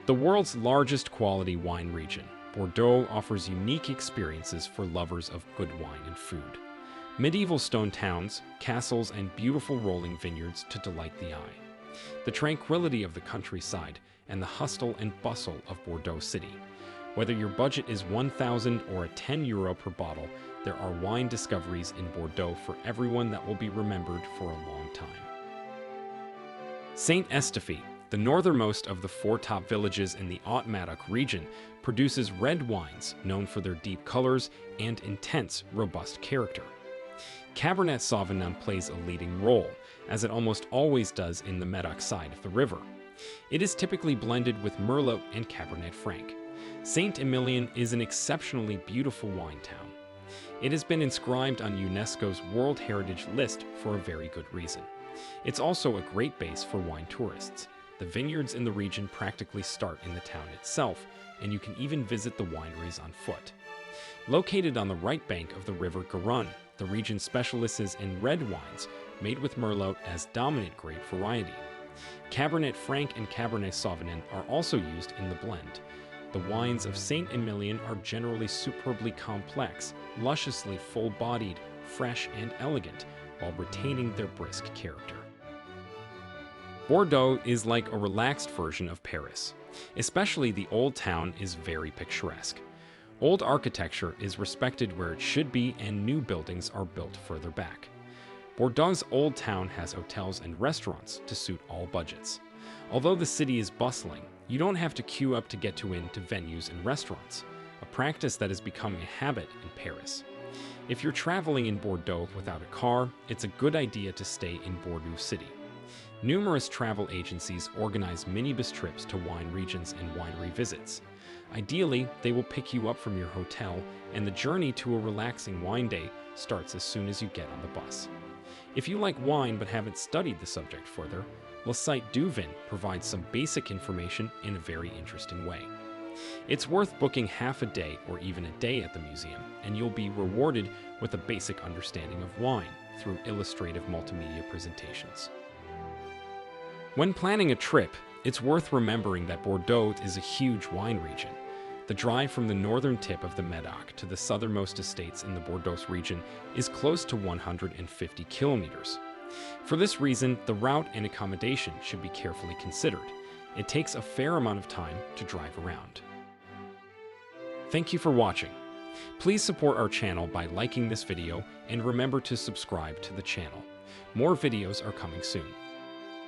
The world's largest quality wine region, Bordeaux offers unique experiences for lovers of good wine and food. Medieval stone towns, castles, and beautiful rolling vineyards to delight the eye. The tranquility of the countryside and the hustle and bustle of Bordeaux city. Whether your budget is 1,000 or €10 per bottle, there are wine discoveries in Bordeaux for everyone that will be remembered for a long time. Saint-Estèphe, the northernmost of the four top villages in the Haute-Médoc region, produces red wines known for their deep colors and intense, robust character. Cabernet Sauvignon plays a leading role, as it almost always does in the Médoc side of the river. It is typically blended with Merlot and Cabernet Franc. Saint-Emilion is an exceptionally beautiful wine town. It has been inscribed on UNESCO's World Heritage List for a very good reason. It's also a great base for wine tourists. The vineyards in the region practically start in the town itself, and you can even visit the wineries on foot. Located on the right bank of the river Garonne, the region specializes in red wines made with Merlot as dominant grape variety. Cabernet Franc and Cabernet Sauvignon are also used in the blend. The wines of Saint-Emilion are generally superbly complex, lusciously full-bodied, fresh, and elegant, while retaining their brisk character. Bordeaux is like a relaxed version of Paris. Especially the old town is very picturesque. Old architecture is respected where it should be, and new buildings are built further back. Bordeaux's old town has hotels and restaurants to suit all budgets. Although the city is bustling, you don't have to queue up to get into venues and restaurants, a practice that is becoming a habit in Paris. If you're traveling in Bordeaux without a car, it's a good idea to stay in Bordeaux city. Numerous travel agencies organize minibus trips to wine regions and winery visits. Ideally, they will pick you up from your hotel, and the journey to a relaxing wine day starts as soon as you get on the bus. If you like wine but haven't studied the subject further, Le Cité du Vin provides some basic information in a very interesting way. It's worth booking half a day or even a day at the museum, and you'll be rewarded with a basic understanding of wine through illustrative multimedia presentations. When planning a trip, it's worth remembering that Bordeaux is a huge wine region. The drive from the northern tip of the Médoc to the southernmost estates in the Bordeaux region is close to 150 kilometers. For this reason, the route and accommodation should be carefully considered. It takes a fair amount of time to drive around. Thank you for watching. Please support our channel by liking this video and remember to subscribe to the channel. More videos are coming soon.